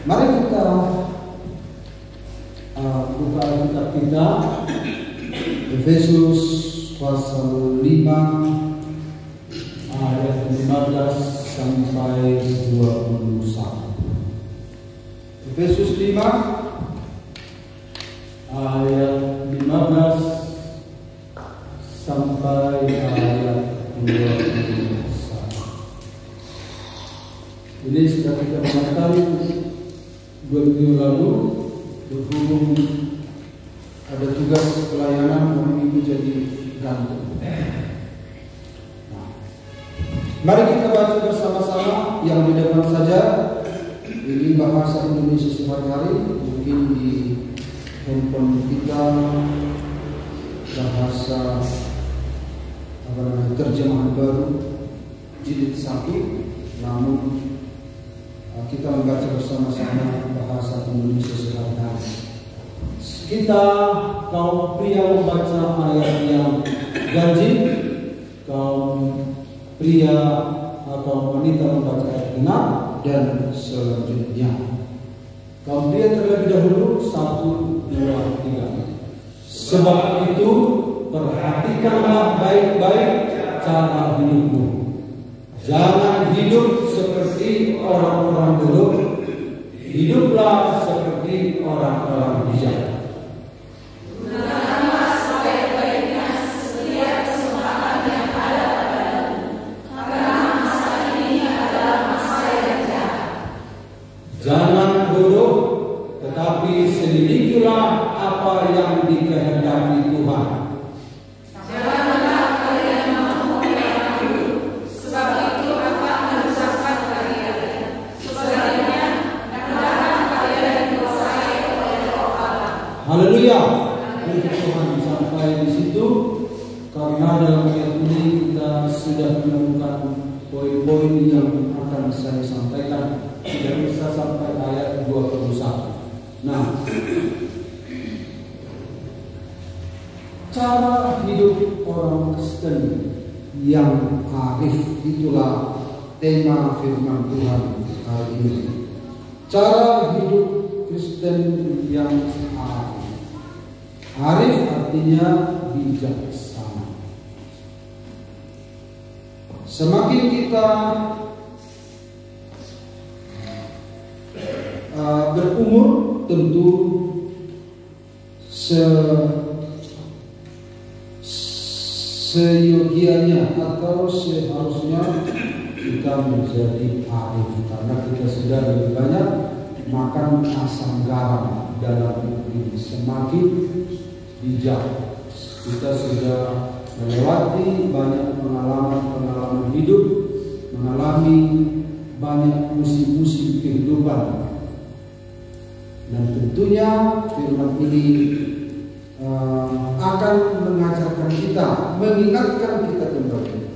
Mari kita buka Alkitab kita, Efesus pasal 5 ayat 15 sampai 21. Efesus 5 ayat 15 sampai ayat 21. Ini sudah kita bahas 2 minggu lalu, berhubung ada tugas pelayanan minggu jadi gantung. Nah, mari kita baca bersama-sama yang di depan saja. Ini bahasa Indonesia sehari-hari, mungkin di handphone kita bahasa terjemahan baru jilid 1, namun kita membaca bersama-sama bahasa Indonesia sehari-hari. Kita kaum pria membaca ayat yang ganjil, kaum pria atau wanita membaca ayat genap, dan selanjutnya. Kaum pria terlebih dahulu 1, 2, 3. Sebab itu perhatikanlah baik-baik cara hidupmu. Jangan hidup seperti orang-orang dulu, hiduplah seperti orang-orang bijak. Gunakanlah sebaik-baiknya setiap kesempatan yang ada padamu, karena masa ini adalah masa yang jahat. Jangan bodoh, tetapi selidikilah apa yang dikehendaki Tuhan. Janganlah kalian mampu yang dulu, sebab itu akan merusakkan kalian. Sebaliknya, hendaklah kalian dikuasai oleh Roh Allah. Haleluya. Puji Tuhan. Sampai di situ, karena dalam ayat ini kita sudah menemukan poin-poin yang akan saya sampaikan. Sudah bisa sampai ayat 21. Nah, cara hidup orang Kristen yang arif, itulah tema firman Tuhan hari ini. Cara hidup Kristen yang arif. Arif artinya bijaksana. Semakin kita berumur, tentu seyogianya atau seharusnya kita menjadi arif, karena kita sudah lebih banyak makan asam garam dalam hidup ini. Semakin bijak, kita sudah melewati banyak pengalaman hidup, mengalami banyak musim-musim kehidupan, dan tentunya firman ini akan mengajarkan kita, mengingatkan kita kembali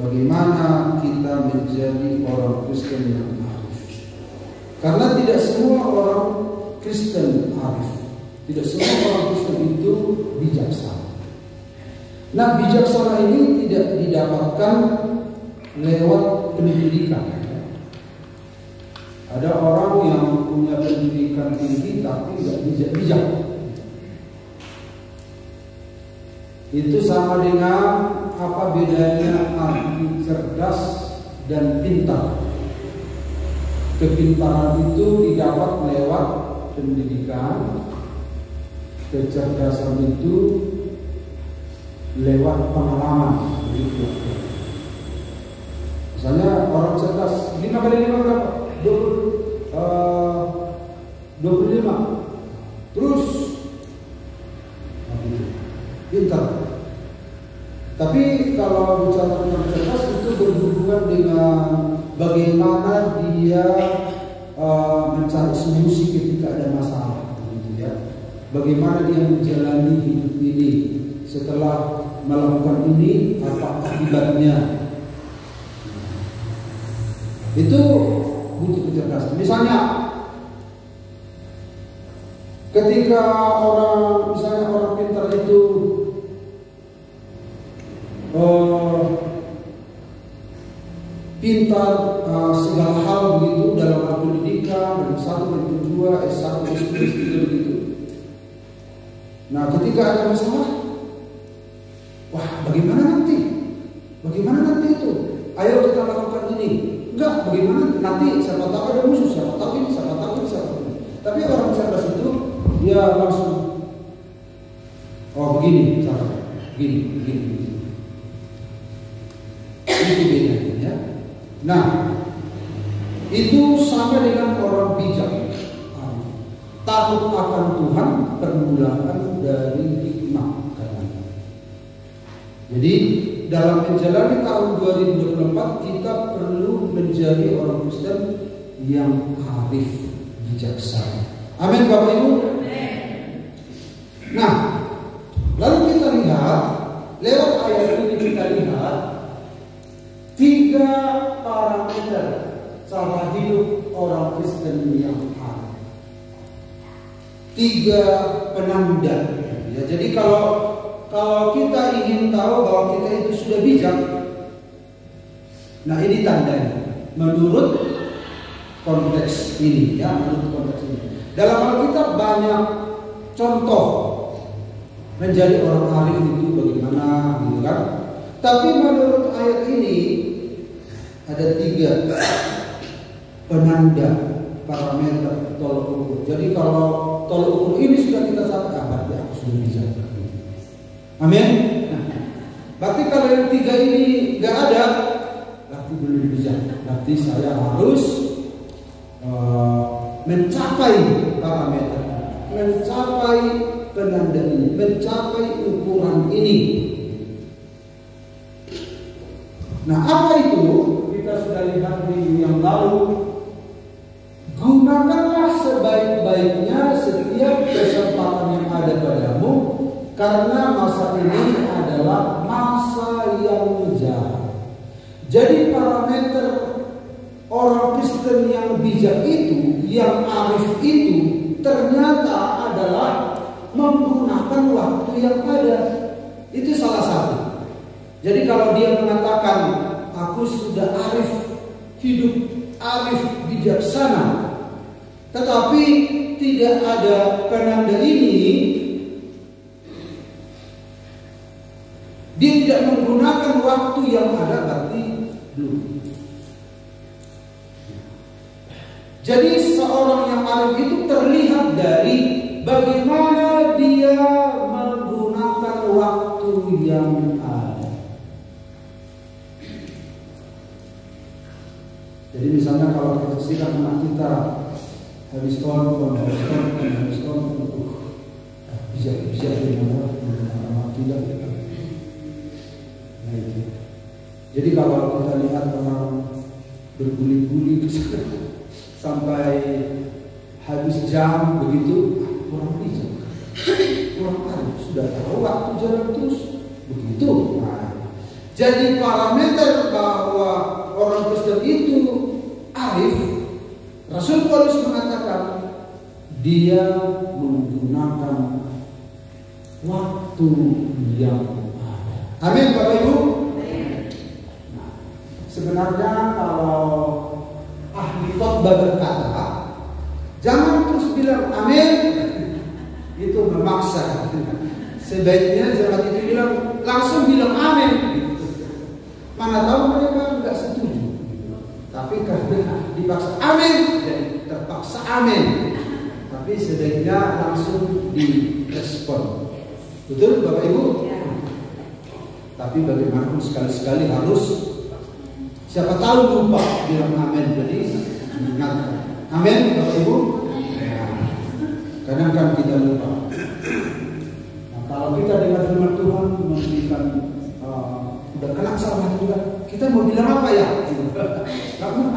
bagaimana kita menjadi orang Kristen yang arif. Karena tidak semua orang Kristen arif, tidak semua orang Kristen itu bijaksana. Nah, bijaksana ini tidak didapatkan lewat pendidikan. Ada orang yang punya pendidikan tinggi tapi tidak bijak. Itu sama dengan apa bedanya arti cerdas dan pintar. Kepintaran itu didapat lewat pendidikan, kecerdasan itu lewat pengalaman. Misalnya orang cerdas, 5 kali 5 berapa? 25. Terus pintar. Tapi kalau bicara tentang cerdas, itu berhubungan dengan bagaimana dia mencari solusi ketika ada masalah, gitu ya. Bagaimana dia menjalani hidup ini, setelah melakukan ini apa akibatnya. Itu butuh kecerdasan. Misalnya ketika orang pintar itu pintar segala hal begitu dalam hal pendidikan, S1, S2, S1, S2, S3 begitu. Nah, ketika ada masalah, wah, bagaimana nanti? Bagaimana nanti itu? Ayo kita lakukan ini. Enggak, bagaimana nanti? Siapa tahu ada musuh, siapa tahu ini, siapa tahu ini, siapa tahu ini. Tapi orang cerdas itu dia langsung, oh begini caranya, begini. Itu bedanya ya. Nah, itu sama dengan orang bijak. Takut akan Tuhan permulaan dari hikmah katanya. Jadi dalam menjalani tahun 2024 kita perlu menjadi orang Kristen yang arif, bijaksana. Amin Bapak Ibu. Nah, lalu kita lihat lewat ayat ini kita lihat 3 parameter cara hidup orang Kristen yang arif. 3 penanda. Ya, jadi kalau kita ingin tahu bahwa kita itu sudah bijak, nah ini tandanya menurut konteks ini ya, menurut konteks ini. Dalam Alkitab banyak contoh menjadi orang arif itu bagaimana gitu kan. Tapi menurut ayat ini ada 3 penanda parameter tolok ukur. Jadi kalau tolok ukur ini sudah kita catat, berarti aku sudah bijak. Amin. Berarti kalau yang 3 ini nggak ada, berarti belum bijak. Berarti saya harus mencapai parameter, mencapai penanda ini, mencapai ukuran ini. Nah, apa itu? Kita sudah lihat minggu yang lalu. Gunakanlah sebaik-baiknya setiap kesempatan yang ada padamu, karena masa ini adalah masa yang jahat. Jadi parameter orang Kristen yang bijak itu, yang arif itu, ternyata adalah menggunakan waktu yang ada. Itu salah satu. Jadi kalau dia mengatakan aku sudah arif, hidup arif, bijaksana, tetapi tidak ada penanda ini, dia tidak menggunakan waktu yang ada, berarti belum. Jadi seorang yang arif itu terlihat dari bagaimana dia menggunakan waktu yang ada. Jadi misalnya kalau kita saksikan anak kita habis tahun, bisa dengan waktu yang ada. Jadi kalau kita lihat orang berguli-guli sampai habis jam begitu, kurang bijak, kurang arif, sudah tahu waktu jalan terus begitu. Nah, jadi parameter bahwa orang Kristen itu arif, Rasul Paulus mengatakan dia menggunakan waktu yang ada. Amin Bapak Ibu. Nah, sebenarnya kalau ahli khotbah berkata, jangan terus bilang amin, itu memaksa. Sebaiknya jangan itu bilang, langsung bilang amin. Mana tahu mereka nggak setuju. Tapi karena dipaksa amin, dan terpaksa amin. Tapi sebaiknya langsung direspon. Betul Bapak Ibu? Tapi bagaimanapun sekali-sekali harus, siapa tahu lupa bilang amin, jadi ingatkan. Amin Bapak Ibu. Kadang kan kita lupa. Nah, kalau kita dengar firman Tuhan memberikan udah kena salah juga, kita mau bilang apa ya? Kamu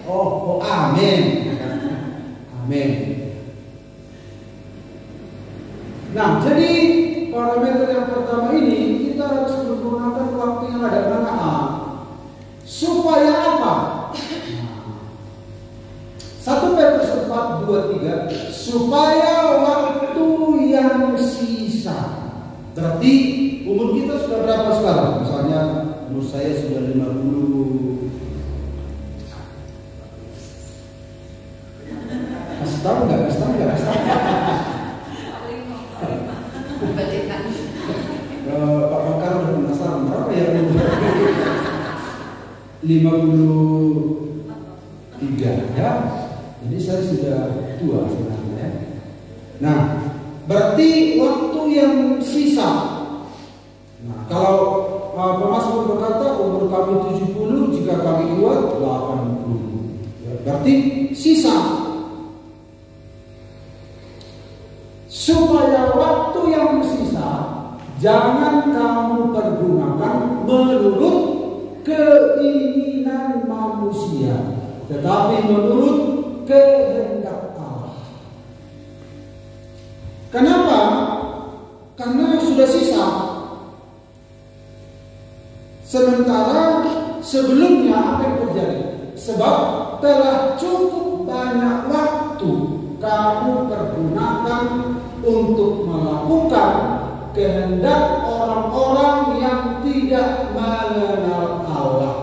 oh amin, amin. Nah, jadi parameter yang pertama ini kita harus menggunakan waktu yang ada. Karena supaya apa? 1 Petrus 4:2-3, supaya waktu yang sisa. Berarti umur kita sudah berapa sekarang? Misalnya umur saya sudah 50. Kasih tahu nggak? Pak Bakar udah penasaran berapa ya umur? 53 ya. Jadi saya sudah tua sebenarnya ya. Nah, berarti waktu yang sisa. Nah, kalau pemazmur berkata umur kami 70, jika kami kuat 80. Ya, berarti sisa. Supaya waktu yang sisa jangan kamu pergunakan menurut keinginan manusia, tetapi menurut kehendak Allah. Kenapa? Karena sudah sisa. Sementara sebelumnya apa yang terjadi? Sebab telah cukup banyak waktu kamu pergunakan untuk melakukan kehendak orang-orang yang tidak mengenal Allah.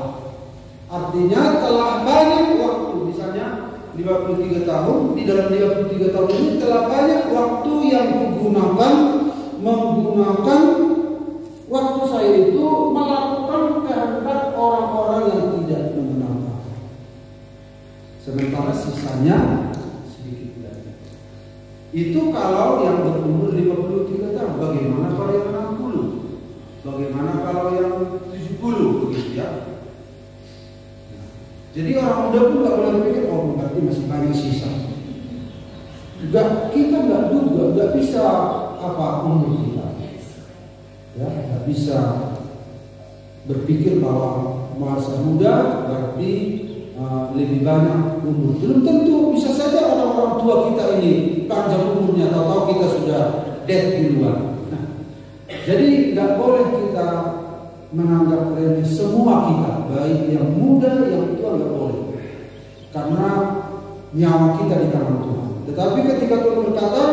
Artinya telah banyak waktu, misalnya 53 tahun, di dalam 53 tahun ini telah banyak waktu yang menggunakan waktu saya itu melakukan kehendak orang-orang yang tidak mengenal Allah. Sementara sisanya sedikit lagi. Itu kalau yang berumur 53 tahun. Bagaimana kalau yang 60? Bagaimana kalau yang 70? Begitu ya. Jadi orang muda pun nggak boleh berpikir, oh berarti masih banyak sisa. Kita nggak bisa umur kita. Ya, nggak bisa berpikir bahwa masa muda berarti lebih banyak umur. Belum tentu, bisa saja orang-orang tua kita ini panjang umurnya, tahu-tahu kita sudah dead duluan. Jadi nggak boleh kita menganggap remeh semua kita, baik yang muda yang tua, nggak boleh, karena nyawa kita di tangan Tuhan. Tetapi ketika Tuhan berkata,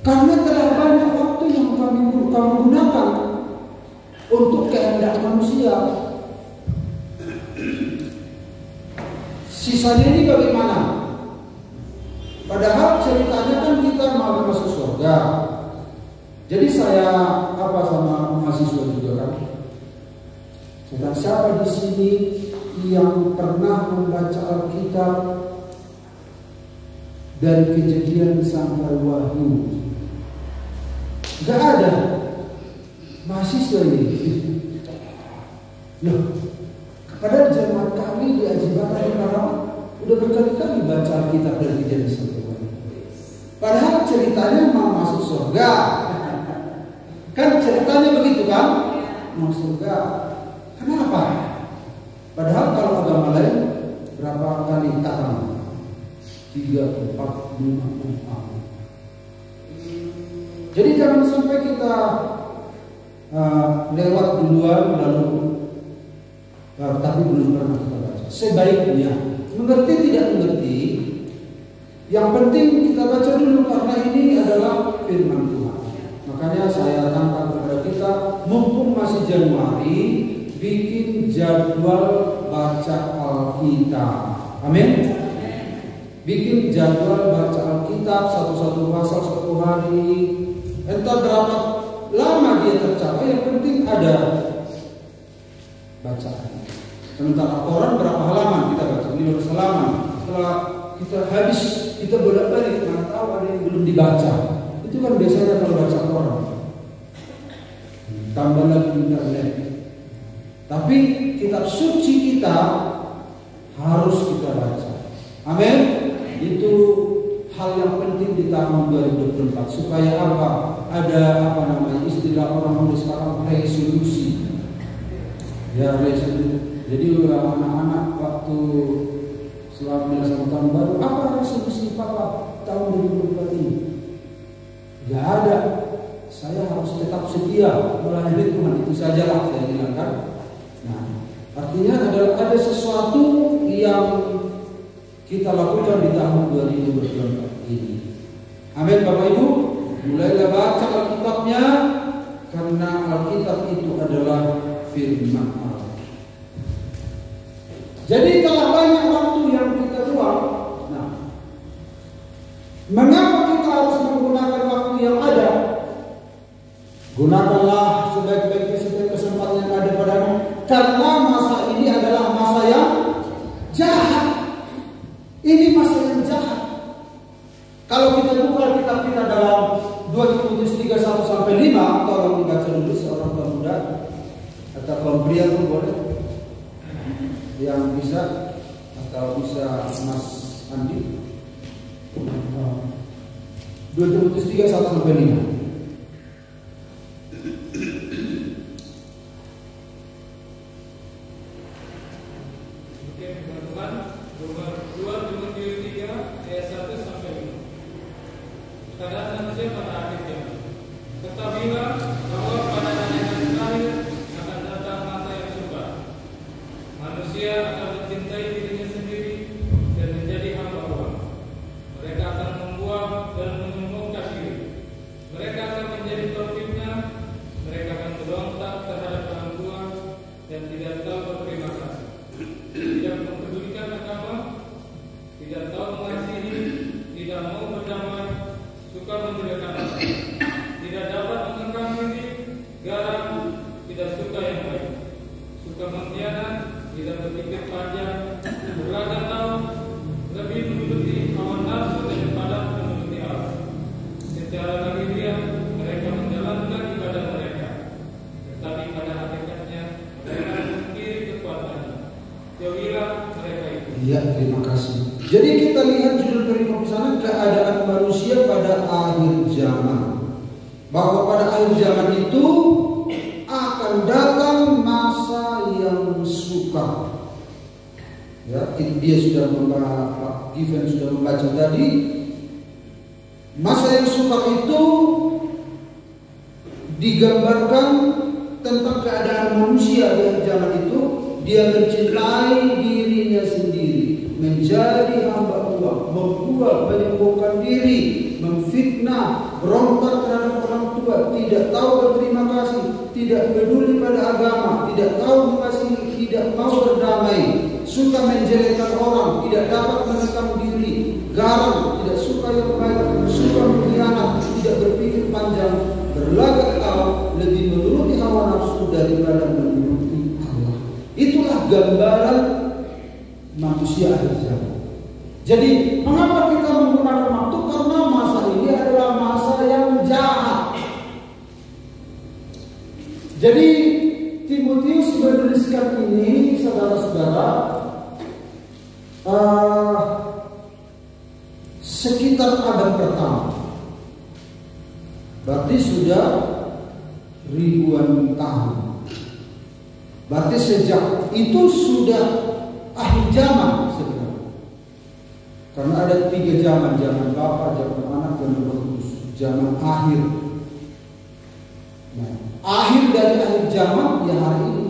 karena telah banyak waktu yang kamu gunakan untuk kehendak manusia, sisanya ini bagaimana? Padahal ceritanya kan kita mau masuk surga. Jadi saya sama mahasiswa juga kan. Sedang siapa di sini yang pernah membaca Alkitab dari Kejadian sampai Wahyu? Gak ada mahasiswa ini. Loh, kepada jemaat kami di Ajibatan Karawang udah berkali-kali baca Alkitab dari Kejadian sampai Wahyu. Padahal ceritanya mau masuk surga. Kan ceritanya begitu kan? Mau surga. Kenapa? Padahal kalau agama lain berapa kali kata? 3, 4, 5, 6. Jadi jangan sampai kita lewat duluan lalu tapi belum pernah kita baca. Sebaiknya mengerti tidak mengerti, yang penting kita baca dulu karena ini adalah firman Tuhan. Makanya saya tangkap kepada kita, mumpung masih Januari, bikin jadwal baca Alkitab. Amin. Bikin jadwal baca Alkitab satu pasal 1 hari. Entah berapa lama dia tercapai, yang penting ada bacaan. Sementara Quran berapa halaman kita baca? 15 halaman. Setelah kita habis, kita bolak-balik, mana tahu ada yang belum dibaca. Itu kan biasanya kalau baca Quran. Tambah lagi internet. Tapi kitab suci kita harus kita baca. Amin. Itu hal yang penting di tahun 2024. Supaya apa? Ada istilah orang muda sekarang, resolusi. Ya, resolusi. Jadi anak-anak waktu selama tahun baru, apa resolusi Papa tahun 2024 ini? Gak ada. Saya harus tetap setia melayani Tuhan, itu sajalah saya bilang kan. Nah, artinya ada sesuatu yang kita lakukan di tahun 2024 ini. Amin Bapak Ibu. Mulailah baca Alkitabnya, Karena Alkitab itu adalah firman Allah. Jadi telah banyak waktu yang kita buang. Nah, mengapa kita harus menggunakan waktu yang ada? Gunakanlah sebaik-baiknya setiap kesempatan yang ada padamu, karena masa ini adalah masa yang jahat. Ini masa yang jahat. Kalau kita buka kitab kita dalam 2 Timotius 3:1-5, tolong dibaca dulu seorang pemuda atau kaum pria pun boleh, yang bisa, atau bisa Mas Andi. 2 Timotius 3:1-5. Ya, terima kasih. Jadi kita lihat judul perikop sana, keadaan manusia pada akhir zaman. Bahwa pada akhir zaman itu akan datang masa yang sukar. Ya, dia sudah membaca, Given sudah membaca tadi. Masa yang sukar itu digambarkan tentang keadaan manusia di zaman itu. Dia mencintai dirinya sendiri, menjadi hamba uang, membuat, menyombongkan diri, memfitnah, berontak terhadap orang tua, tidak tahu berterima kasih, tidak peduli pada agama, tidak tahu mengasihi, tidak mau berdamai, suka menjelekkan orang, tidak dapat menekan diri, garang, tidak suka yang baik, suka mengkhianat, tidak berpikir panjang, berlagak tahu, lebih menuruti hawa nafsu daripada menuruti Allah. Itulah gambaran manusia akhir zaman. Jadi mengapa kita menggunakan waktu? Karena masa ini adalah masa yang jahat. Jadi Timotius menuliskan ini, saudara-saudara, sekitar abad pertama. Berarti sudah ribuan tahun. Berarti sejak itu sudah akhir zaman sebenarnya. Karena ada 3 zaman, zaman Bapa, zaman Anak, dan Roh Kudus. Zaman akhir. Nah, akhir dari akhir zaman ya hari ini.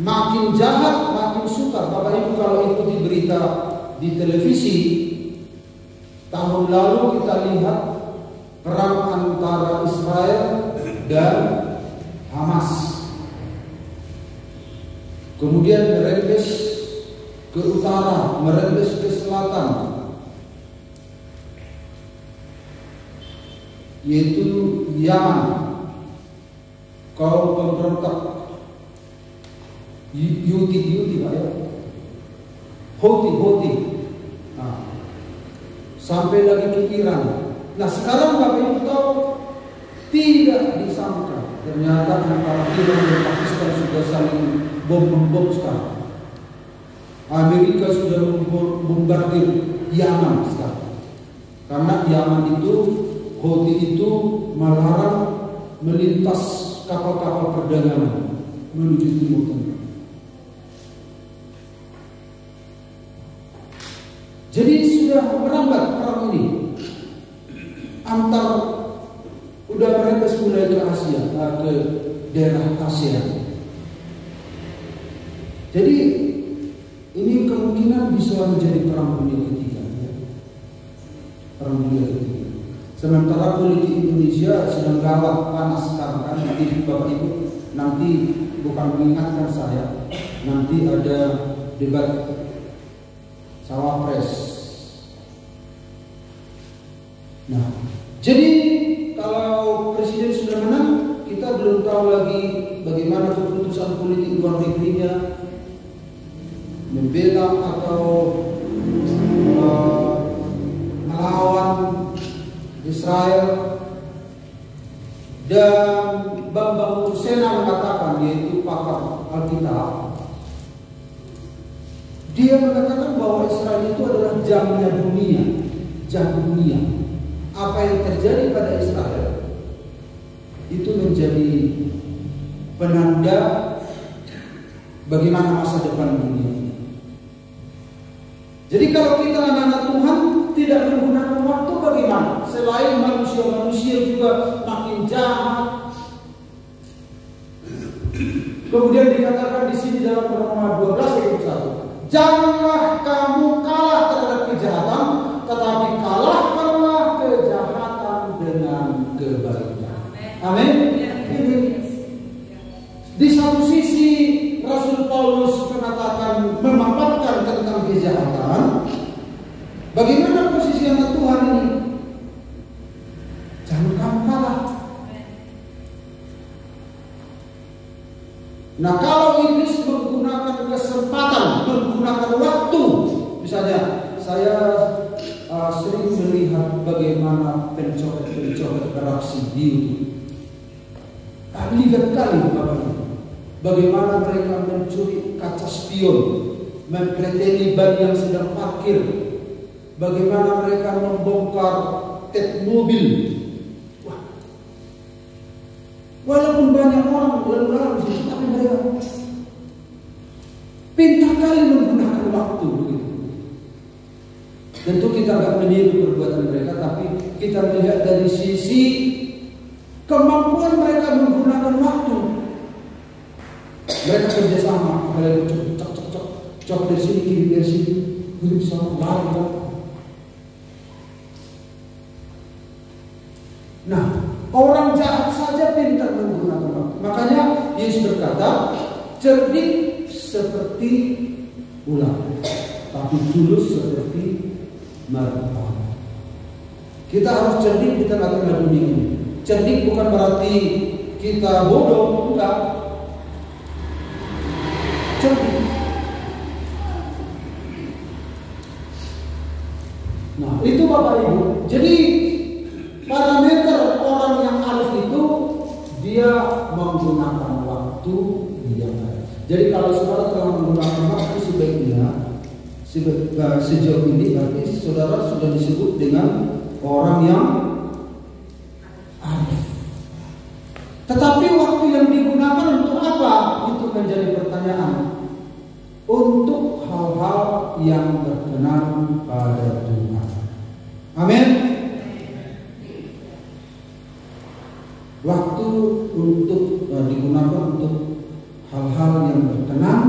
Makin jahat, makin sukar. Bapak Ibu kalau ikuti berita di televisi, tahun lalu kita lihat perang antara Israel dan Hamas. Kemudian merembes ke utara, merembes ke selatan, yaitu Yaman, kaum pemberontak Houthi Pak ya, Houthi, nah, sampai lagi ke Iran. Nah sekarang Bapak Ibu tahu, tidak disangka ternyata antara Iran dan Pakistan sudah saling bom sekarang. Amerika sudah membombardir Yaman sekarang. Karena Yaman itu, Houthi itu melarang melintas kapal-kapal perdagangan menuju Timur Tengah. Jadi sudah merambat perang ini. Udah merembes mulai ke Asia, ke daerah ASEAN. Jadi ini kemungkinan bisa menjadi perang dunia ketiga, ya. Perang dunia ketiga. Sementara politik Indonesia Rusia sedang gawat panas sekarang kan. Nanti Bapak Ibu nanti bukan mengingatkan saya, nanti ada debat cawapres. Nah, jadi kalau presiden sudah menang, kita belum tahu lagi bagaimana keputusan politik luar negerinya, membela atau melawan Israel. Dan Bambang Ursena mengatakan, yaitu pakar Alkitab, dia mengatakan bahwa Israel itu adalah jamnya dunia, jam dunia. Apa yang terjadi pada Israel itu menjadi penanda bagaimana masa depan dunia ini. Jadi kalau kita anak-anak Tuhan tidak menggunakan waktu, bagaimana? Selain manusia-manusia juga makin jahat. Kemudian dikatakan di sini dalam Roma 12 ayat 1, janganlah kamu kalah terhadap kejahatan, tetapi kalahkanlah kejahatan dengan kebaikan. Amin. Di satu sisi Rasul Paulus mengatakan, memaparkan tentang kejahatan. Bagaimana posisi anak Tuhan ini? Jangan kamu kalah. Nah, kalau iblis menggunakan kesempatan, menggunakan waktu, misalnya saya sering melihat bagaimana pencopet-pencopet beraksi di YouTube. Lihat kali bagaimana mereka mencuri kaca spion, mempreteli ban yang sedang parkir, bagaimana mereka membongkar tet mobil. Wah. Walaupun banyak orang berlalu di situ, tapi mereka pintar kali menggunakan waktu begitu. Tentu kita nggak meniru perbuatan mereka, tapi kita melihat dari sisi kemampuan mereka menggunakan waktu. Mereka kerjasama, mereka cok dari sini, kiri dari sini, hidup sama lari. Nah, orang jahat saja pintar menggunakan waktu. Makanya Yesus berkata, cerdik seperti ular, tapi tulus seperti merpati. Kita harus cerdik di tengah-tengah dunia ini. Cerdik bukan berarti kita bodoh, enggak. Cerdik. Nah, itu Bapak Ibu. Jadi parameter orang yang arif itu dia menggunakan waktu yang baik. Jadi kalau saudara telah menggunakan waktu sebaiknya sejauh ini, berarti saudara sudah disebut dengan orang yang arif. Tetapi waktu yang digunakan untuk apa? Itu menjadi pertanyaan. Untuk hal-hal yang berkenan pada Tuhan. Amin. Waktu untuk digunakan untuk hal-hal yang berkenan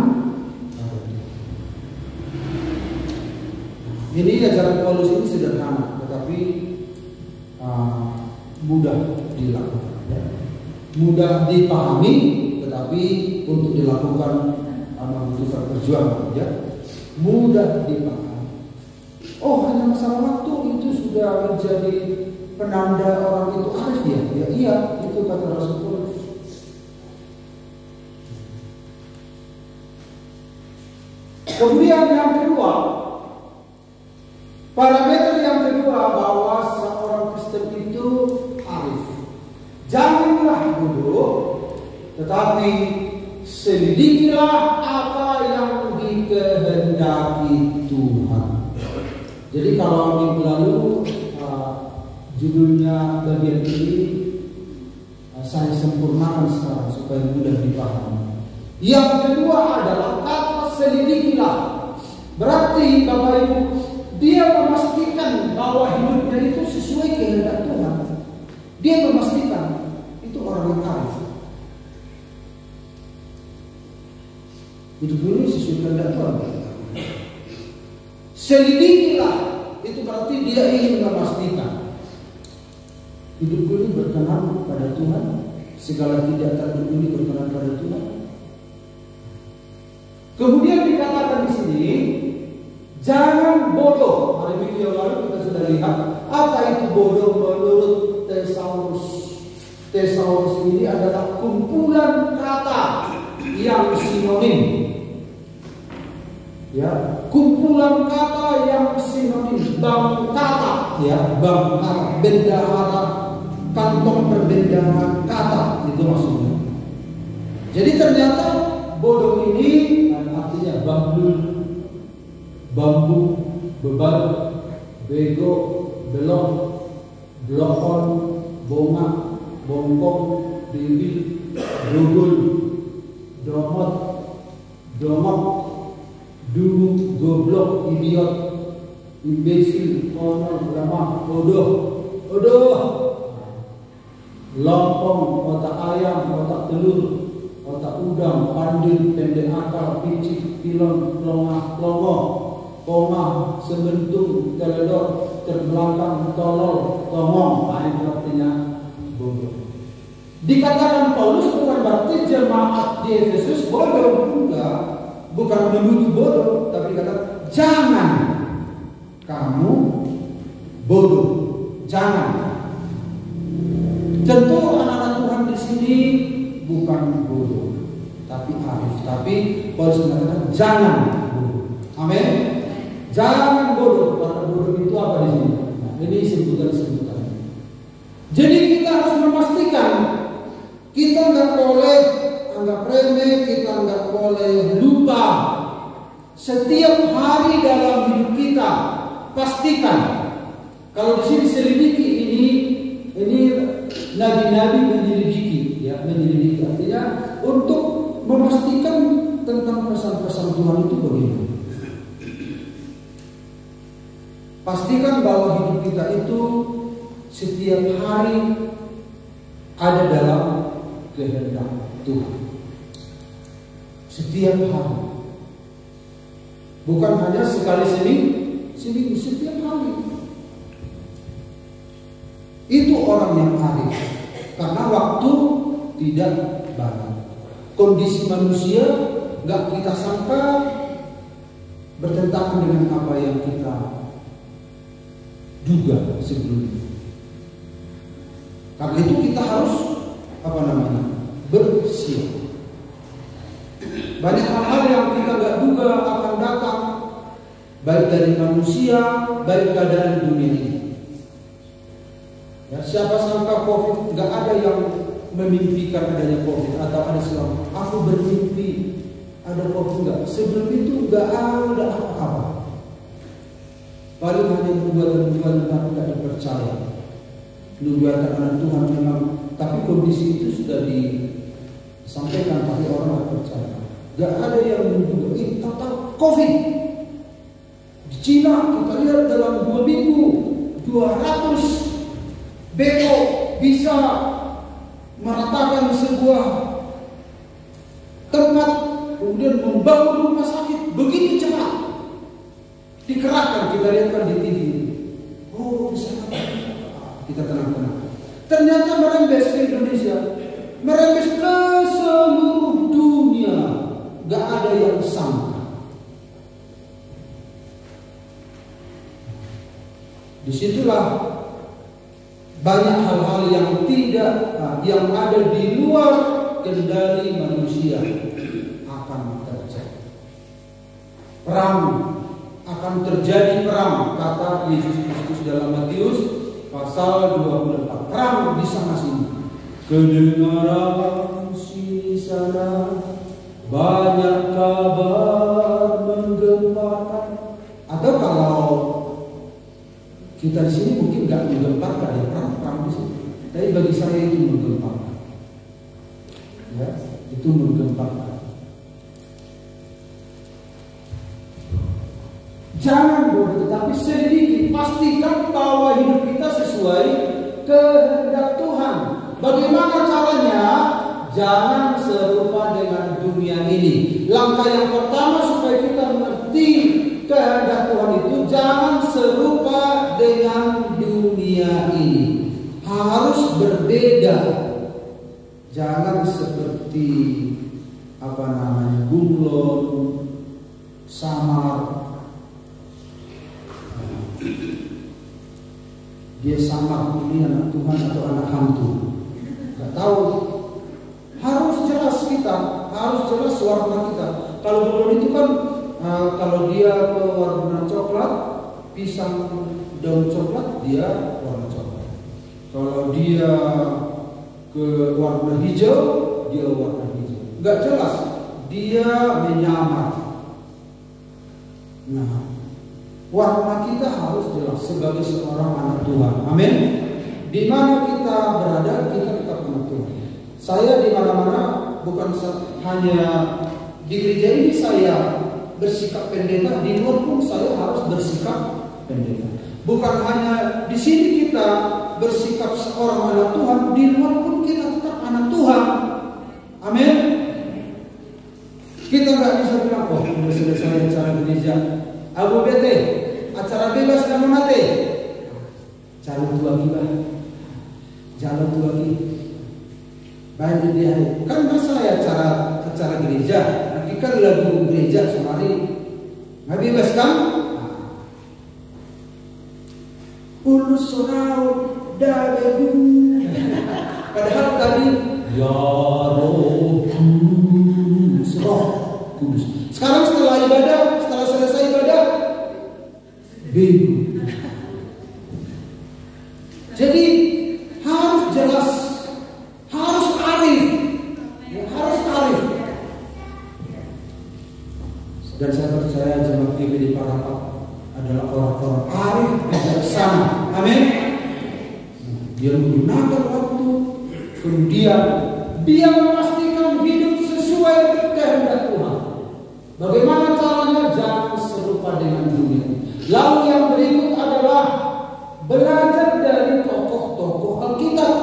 pada Tuhan. Ini ajaran Paulus ini sederhana, tetapi mudah dilakukan, ya. Mudah dipahami, tetapi untuk dilakukan membutuhkan perjuangan, ya. Mudah dipahami. Oh, hanya masalah waktu itu sudah menjadi penanda orang itu arif, ya? Ya iya, itu kata Rasul Paulus. Kemudian yang kedua, parameter yang kedua bahwa seorang Kristen itu arif. Janganlah dulu, tetapi selidikilah apa yang dikehendaki Tuhan. Jadi kalau minggu lalu judulnya bagian ini saya sempurnakan sekarang supaya mudah dipahami. Yang kedua adalah kata selidikilah. Berarti Bapak Ibu, dia memastikan bahwa hidupnya itu sesuai kehendak Tuhan. Dia memastikan itu orang yang arif. Hidup ini sesuai kehendak Tuhan. Selidikilah, itu berarti dia ingin memastikan hidupku ini berkenan pada Tuhan, segala tindakan ini berkenan pada Tuhan. Kemudian dikatakan di sini, jangan bodoh. Hari minggu yang lalu kita sudah lihat apa itu bodoh menurut Thesaurus. Thesaurus ini adalah kumpulan kata yang sinonim. Ya, kumpulan kata yang sinonim. Bangkata, ya, bangkata, bendahara, kantong perbendaharaan kata, itu maksudnya. Jadi ternyata bodoh ini artinya bambu, beban, bego, belok, blokon, bongak, bongkong, bibi, dugul, domot, domok, dulu, goblok, idiot, imbesil, konon, lemah, bodoh, lompong, otak ayam, otak telur, otak udang, pandil, pendek akal, picik, pilon, pelongah, pelongo, koma, sebentung, teledor, terbelakang, tolol, tongong. Itu artinya bodoh. Dikatakan Paulus bukan berarti jemaat di Efesus bodoh, enggak, bukan menuduh bodoh, tapi dikatakan jangan kamu bodoh, jangan. Tentu anak-anak Tuhan di sini bukan bodoh, tapi arif. Tapi Paulus mengatakan jangan bodoh. Amin. Jangan bodoh, karena bodoh itu apa di sini? Nah, ini sebutan-sebutan. Jadi kita harus memastikan kita nggak boleh anggap remeh, kita nggak boleh lupa. Setiap hari dalam hidup kita pastikan. Kalau di sini selidiki ini nabi-nabi menyelidiki, ya, menyelidiki artinya untuk memastikan tentang pesan-pesan Tuhan itu bagaimana. Pastikan bahwa hidup kita itu setiap hari ada dalam kehendak Tuhan. Setiap hari, bukan hanya sekali seminggu, setiap hari. Itu orang yang arif, karena waktu tidak banyak. Kondisi manusia nggak kita sangka bertentangan dengan apa yang kita duga sebelumnya. Karena itu kita harus bersiap. Banyak hal-hal yang kita nggak duga akan datang, baik dari manusia, baik keadaan dunia ini. Ya, siapa sangka COVID, nggak ada yang memimpikan adanya COVID atau ada siapa aku bermimpi ada COVID, nggak. Sebelum itu nggak ada apa-apa. Paling hanya nubuatan tapi tidak dipercaya. Nubuatan anak Tuhan memang, tapi kondisi itu sudah disampaikan tapi orang tidak percaya. Gak ada yang menduga tentang COVID. Di Cina kita lihat dalam 2 minggu 200 beko bisa meratakan sebuah tempat, kemudian membangun rumah sakit begitu cepat. Dikerahkan, kita lihat kan di TV. Oh, bisa kita tenang-tenang. Ternyata merembes ke Indonesia, merembes ke seluruh dunia. Gak ada yang sangka. Disitulah banyak hal-hal yang yang ada di luar kendali manusia akan terjadi. Perang akan terjadi, perang, kata Yesus Kristus dalam Matius pasal 24. Perang di sana sini. Kedengaran sini sana, banyak kabar menggemparkan. Atau kalau kita di sini mungkin nggak menggemparkan, ya, perang di sini. Tapi bagi saya itu menggemparkan. Ya, itu menggemparkan. Jangan bodoh, tetapi selidiki, pastikan bahwa hidup kita sesuai kehendak Tuhan. Bagaimana caranya? Jangan serupa dengan dunia ini. Langkah yang pertama supaya kita mengerti kehendak Tuhan itu, jangan serupa dengan dunia ini. Harus berbeda. Jangan seperti bunglon, samar. Dia samar, ini anak Tuhan atau anak hantu, nggak tahu. Harus jelas kita, harus jelas warna kita. Kalau bunglon itu kan kalau dia berwarna coklat, pisang daun coklat, dia warna coklat. Kalau dia ke warna hijau, dia warna hijau. Nggak jelas, dia menyamar. Nah, warna kita harus jelas sebagai seorang anak Tuhan. Amin. Di mana kita berada, kita tetap anak Tuhan. Saya di mana-mana, bukan hanya di gereja ini saya bersikap pendeta, di luar pun saya harus bersikap pendeta. Bukan hanya di sini kita bersikap seorang anak Tuhan, di luar pun kita tetap anak Tuhan. Amin. Kita nggak bisa bilang, oh sudah selesai acara gereja, Abu BT, acara bebas kamu nanti, jalan tua lagi. Banyak dia, kan masa ya acara gereja, nanti kan lagu gereja sehari, nggak bebas kan? Ulus sorau dabedu. Padahal tadi ya Roh Kudus. Sekarang setelah selesai ibadah, bego. Jadi harus jelas, harus arif, harus arif. Dan saya percaya jemaat GBD Parapat adalah orang-orang arif bijaksana. Amin. Dia menggunakan waktu, kemudian dia memastikan hidup sesuai kehendak Tuhan. Bagaimana caranya? Jangan serupa dengan dunia. Lalu yang berikut adalah belajar dari tokoh-tokoh Alkitab.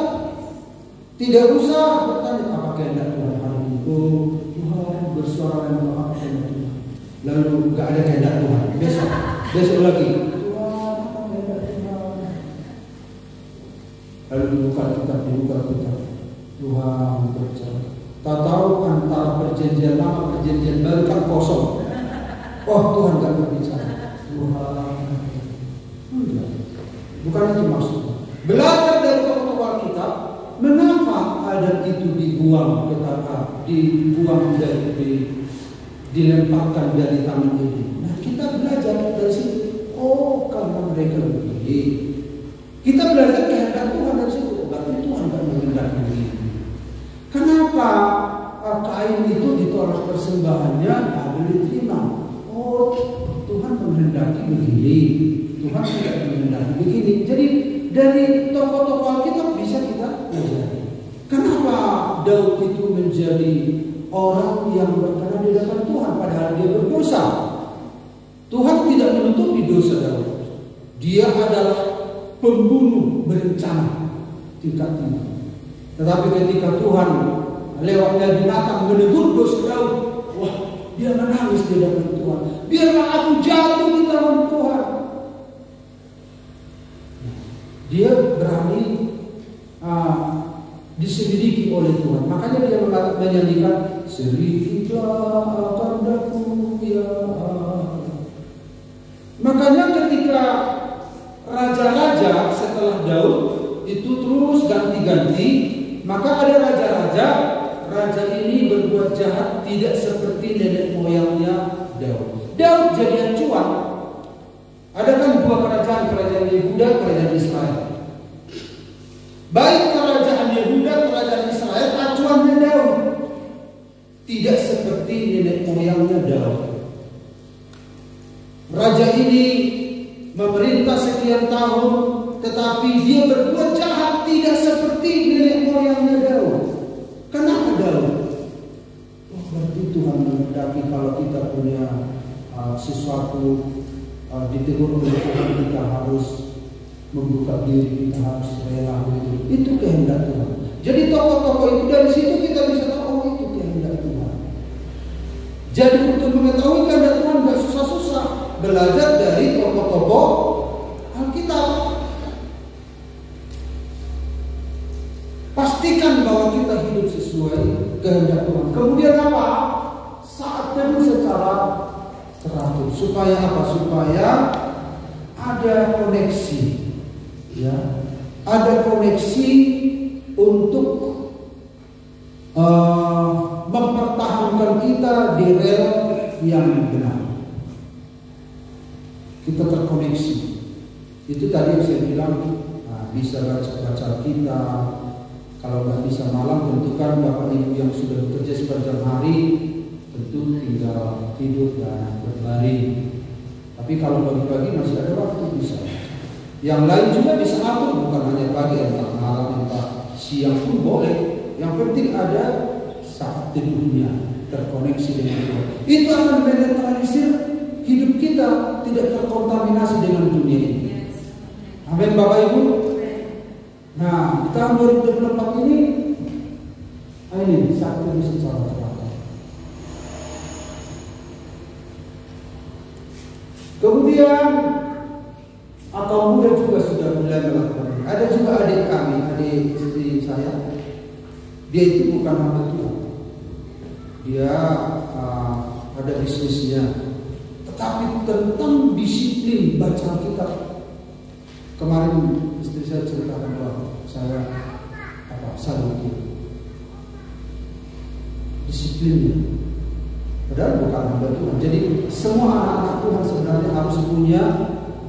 Tidak usah bertanya apa kehendak Tuhan hari ini. Oh, Tuhan bersuara dan doa kehendak Tuhan. Lalu gak ada kehendak Tuhan. Besok lagi. Tuhan apa kehendak Tuhan? Lalu dibuka kitab. Tuhan berbicara. Tak tahu antara perjanjian lama perjanjian baru kan kosong. Oh Tuhan gak berbicara. Tuhan. Bukan itu maksudnya. Belajar dari tokoh-tokoh Alkitab. Mengapa adat itu dibuang ke tanah, dilemparkan dari tangan ini? Nah kita belajar dari situ. Oh karena mereka begini. Kita belajar kehendak Tuhan dari situ. Berarti Tuhan gak menghendaki begini. Kenapa kain itu ditolak persembahannya tidak diterima? Oh, Tuhan menghendaki begini. Tuhan tidak menghendaki begini. Jadi dari tokoh-tokoh Alkitab bisa kita pelajari. Kenapa Daud itu menjadi orang yang berkenan di hadapan Tuhan padahal dia berdosa? Tuhan tidak menutupi dosa Daud. Dia adalah pembunuh berencana tingkat tinggi. Tetapi ketika Tuhan lewat Nabi Nathan menegur dosa Daud, wah dia menangis di hadapan Tuhan. Biarlah aku jatuh di tangan Tuhan. Dia berani diselidiki oleh Tuhan. Makanya dia menyanyikan selidiklah kehendakmu ya Allah. Makanya ketika raja-raja setelah Daud itu terus ganti-ganti, maka ada raja ini berbuat jahat tidak seperti nenek moyangnya Daud. Daud jadi acuan. Ada kan dua kerajaan Yehuda, kerajaan Israel. Baik kerajaan Yehuda, kerajaan Israel, acuannya Daud. Tidak seperti nenek moyangnya Daud. Raja ini memerintah sekian tahun, tetapi dia berbuat jahat tidak seperti nenek moyangnya Daud. Kenapa Daud? Oh, berarti Tuhan menghendaki kalau kita punya sesuatu ditegur oleh Tuhan, kita harus membuka diri, kita harus rela. Itu kehendak Tuhan. Jadi tokoh-tokoh itu dari situ kita bisa tahu, oh itu kehendak Tuhan. Jadi untuk mengetahui kehendak Tuhan nggak susah-susah, belajar dari tokoh-tokoh Alkitab. kehendak Tuhan. Kemudian apa? Saat teduh secara teratur. Supaya apa? Supaya ada koneksi, ya, ada koneksi untuk mempertahankan kita di rel yang benar. Kita terkoneksi. Itu tadi yang saya bilang, bisa baca kita. Kalau nggak bisa malam, tentukan Bapak Ibu yang sudah bekerja sepanjang hari, tentu tinggal tidur dan berbaring. Tapi kalau pagi-pagi masih ada waktu bisa. Yang lain juga bisa atur, bukan hanya pagi, entah malam, entah siang pun boleh. Yang penting ada saat tidurnya terkoneksi dengan Tuhan. Itu akan menetralisir hidup kita, tidak terkontaminasi dengan dunia ini. Amin Bapak Ibu. Nah, di tahun 2024 ini saat ini secara teratur. Kemudian kaum muda juga sudah mulai melakukan. Ada juga adik kami, adik istri saya. Dia itu bukan hamba Tuhan. Dia ada bisnisnya, tetapi tentang disiplin baca Alkitab. Kemarin istri saya ceritakan bahwa saya salut disiplinnya. Padahal bukan hamba Tuhan. Jadi semua anak-anak Tuhan sebenarnya harus punya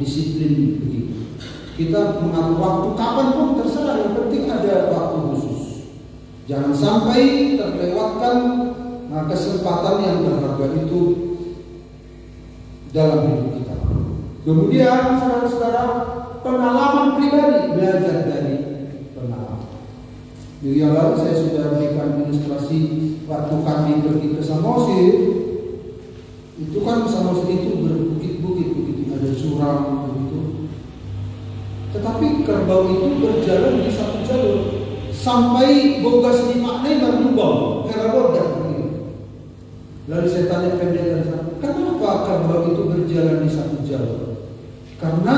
disiplin begitu. Kita mengatur waktu kapan pun terserah, yang penting ada waktu khusus. Jangan sampai terlewatkan kesempatan yang berharga itu dalam hidup kita. Kemudian saudara-saudara, pengalaman pribadi, belajar dari pengalaman. Minggu yang lalu saya sudah berikan ilustrasi waktu kami pergi ke Samosir. Itu kan Samosir itu berbukit-bukit begitu, ada jurang begitu. Tetapi kerbau itu berjalan di satu jalur sampai bogas dimaknai berlubang, herabodak begitu. Lalu saya tanya pendeta, kenapa kerbau itu berjalan di satu jalur? Karena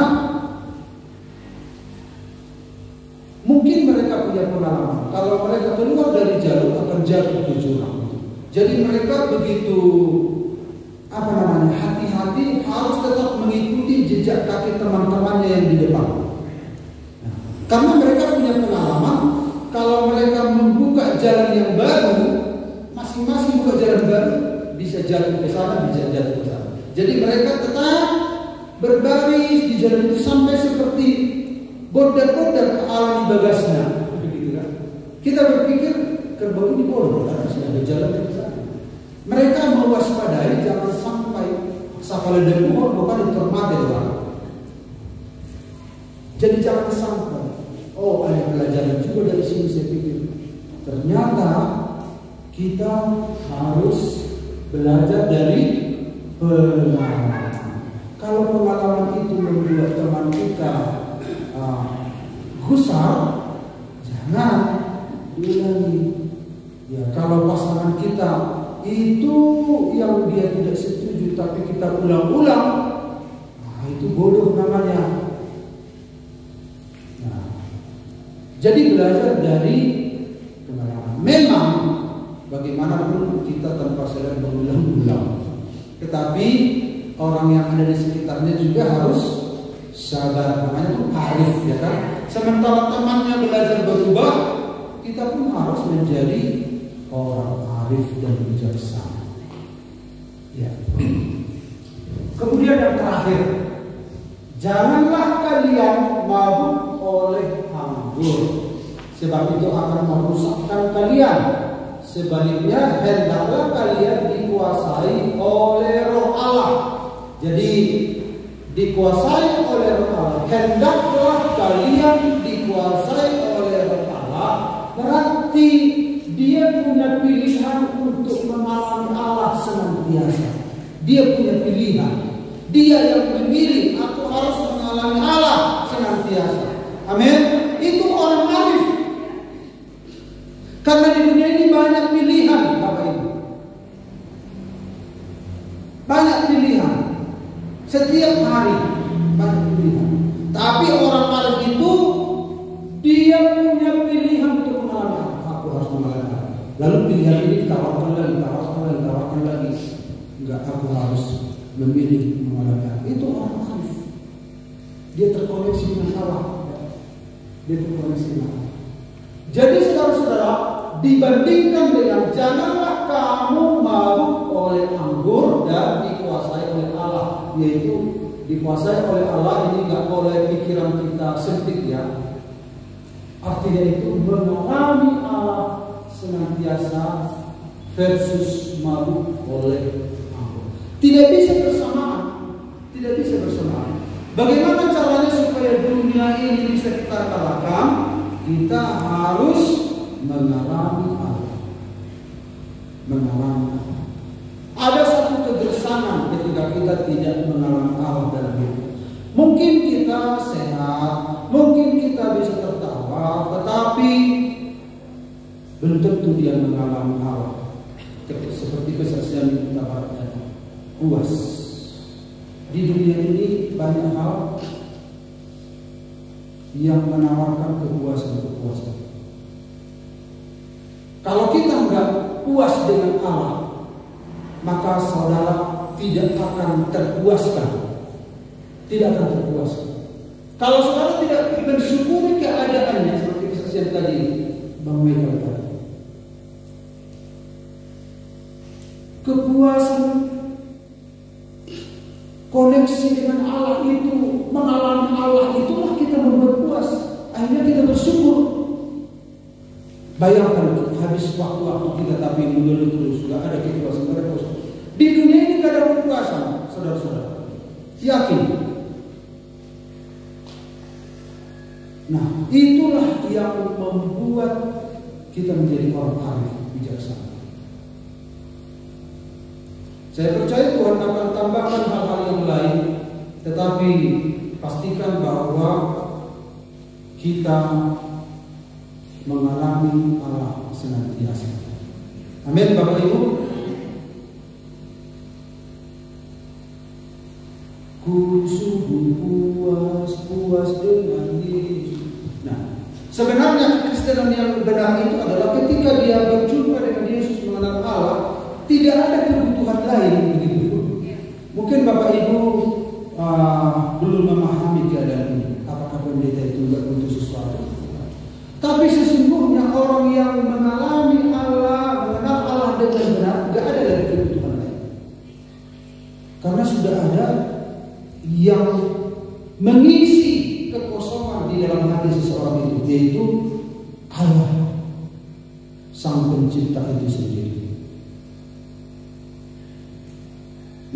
mungkin mereka punya pengalaman. Kalau mereka keluar dari jalur akan jatuh ke jurang. Jadi mereka begitu hati-hati, harus tetap mengikuti jejak kaki teman-temannya yang di depan. Karena mereka punya pengalaman, kalau mereka membuka jalan yang baru, masing-masing buka jalan baru, bisa jatuh ke sana, bisa jatuh ke sana. Jadi mereka tetap berbaris di jalan itu sampai seperti bordar-bordar ke alam bagasnya. Begitu kan? Kita berpikir kerbau ini bodoh, karena sudah ada jalan ke sana. Mereka mewaspadai jangan sampai sapala dan bukan ditermati orang. Jadi jangan sampai. Oh, ada pelajaran juga dari sini saya pikir. Ternyata kita harus belajar dari pengalaman. Kalau pengalaman itu membuat teman kita gusar, jangan diulangi. Ya, kalau pasangan kita itu yang dia tidak setuju tapi kita ulang-ulang, itu bodoh namanya. Nah, jadi belajar dari pengalaman. Memang bagaimanapun kita tanpa sadar berulang-ulang, tetapi orang yang ada di sekitarnya juga harus sabar, namanya itu arif, ya kan? Sementara temannya belajar berubah, kita pun harus menjadi orang arif dan bijaksana. Ya. Kemudian yang terakhir, janganlah kalian mabuk oleh anggur, sebab itu akan merusakkan kalian. Sebaliknya hendaklah kalian dikuasai oleh Roh Allah. Jadi dikuasai oleh Roh Allah. Hendaklah kalian dikuasai oleh Roh Allah. Berarti dia punya pilihan untuk mengalami Allah senantiasa. Dia punya pilihan. Dia yang memilih, aku harus mengalami Allah senantiasa. Amin. Itu orang arif. Karena di dunia ini banyak pilihan, Bapak Ibu. Banyak pilihan. Setiap hari banyak pilihan. Tapi orang arif itu dia punya pilihan untuk mengalami. Aku harus mengalami. Lalu pilihan ini ditawarkan lagi. Enggak, aku harus memilih mengalami Allah. Itu orang arif. Dia terkoneksi dengan Allah. Jadi saudara-saudara, dibandingkan dengan janganlah kamu mabuk oleh anggur dan dikuasai oleh Allah, yaitu dikuasai oleh Allah ini nggak oleh pikiran kita sempit ya. Artinya itu mengalami Allah senantiasa versus mabuk oleh anggur. Tidak bisa bersamaan. Bagaimana caranya supaya dunia ini bisa kita kalahkan? Kita harus mengalami Allah. Ada satu kegersangan ketika kita tidak mengalami Allah dalam hidup. Mungkin kita sehat, mungkin kita bisa tertawa, tetapi belum tentu dia mengalami Allah. Seperti kesaksian yang kita baca, puas. Di dunia ini banyak hal yang menawarkan kepuasan. Kalau kita nggak puas dengan Allah, maka saudara tidak akan terpuaskan. Kalau saudara tidak bersyukuri keadaannya, seperti kesaksian tadi Bang Michael tadi, kepuasan, koneksi dengan Allah itu, mengalami Allah itulah kita membuat puas. Akhirnya kita bersyukur. Bayangkan habis waktu kita tapi mengeluh terus, nggak ada kepuasan. Di dunia ini nggak ada kepuasan, saudara-saudara. Yakin? Nah, itulah yang membuat kita menjadi orang arif, bijaksana. Saya percaya Tuhan akan tambahkan hal-hal yang lain, tetapi pastikan bahwa kita mengalami Allah senantiasa. Amin, Bapak Ibu. Ku sungguh puas dengan Yesus. Nah, sebenarnya kekristenan yang benar itu adalah ketika dia berjumpa dengan Yesus, mengenal Allah, tidak ada kebutuhan lain begitu. Mungkin Bapak Ibu belum memahami keadaan ini. Apakah pendeta itu tidak butuh sesuatu? Tapi sesungguhnya orang yang mengalami Allah, mengenal Allah dengan benar, tidak ada lagi kebutuhan lain. Karena sudah ada yang mengisi kekosongan di dalam hati seseorang itu, yaitu Allah, Sang Pencipta itu sendiri.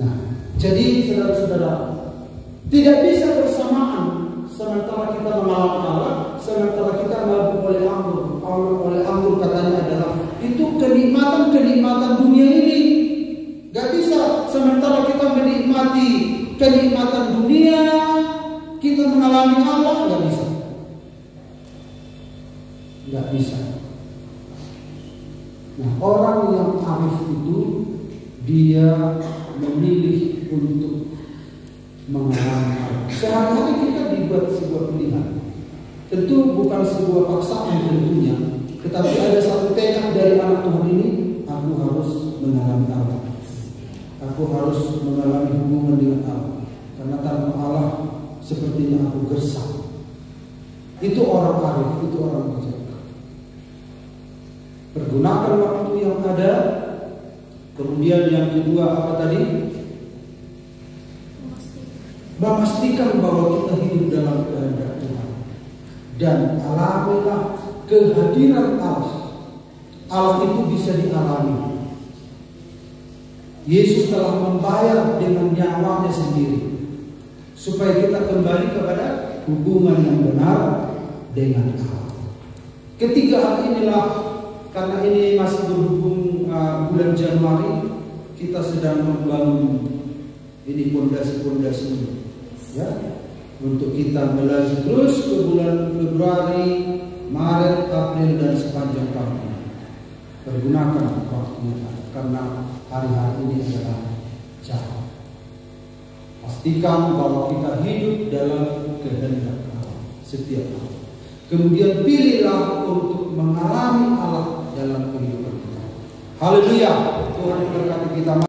Nah, jadi saudara-saudara, tidak bisa bersamaan sementara kita mengalami Allah, sementara kita mabuk oleh anggur. Oleh anggur katanya adalah itu kenikmatan dunia ini. Gak bisa sementara kita menikmati kenikmatan dunia, kita mengalami Allah, gak bisa. Nah, orang yang arif itu dia memilih untuk mengalami Allah. Sehari-hari kita dibuat sebuah pilihan. Tentu bukan sebuah paksaan tentunya, tetapi ada satu tekad dari anak Tuhan ini, aku harus mengalami Allah. Aku harus mengalami hubungan dengan Allah. Karena tanpa Allah sepertinya aku gersang. Itu orang arif, itu orang bijak. Pergunakan waktu yang ada. Kemudian yang kedua apa tadi? Memastikan bahwa kita hidup dalam kehendak Tuhan. Dan alamilah kehadiran Allah. Allah itu bisa dialami. Yesus telah membayar dengan nyawanya sendiri supaya kita kembali kepada hubungan yang benar dengan Allah. Ketiga hal inilah, karena ini masih berhubung bulan Januari, kita sedang membangun ini pondasi-pondasi ya, untuk kita melaju terus ke bulan Februari, Maret, April dan sepanjang tahun. Pergunakan waktunya karena hari-hari ini adalah jahat. Pastikan bahwa kita hidup dalam kehendak Allah setiap hari. Kemudian pilihlah untuk mengalami Allah dalam kehidupan kita. Haleluya. Tuhan memberkati kita.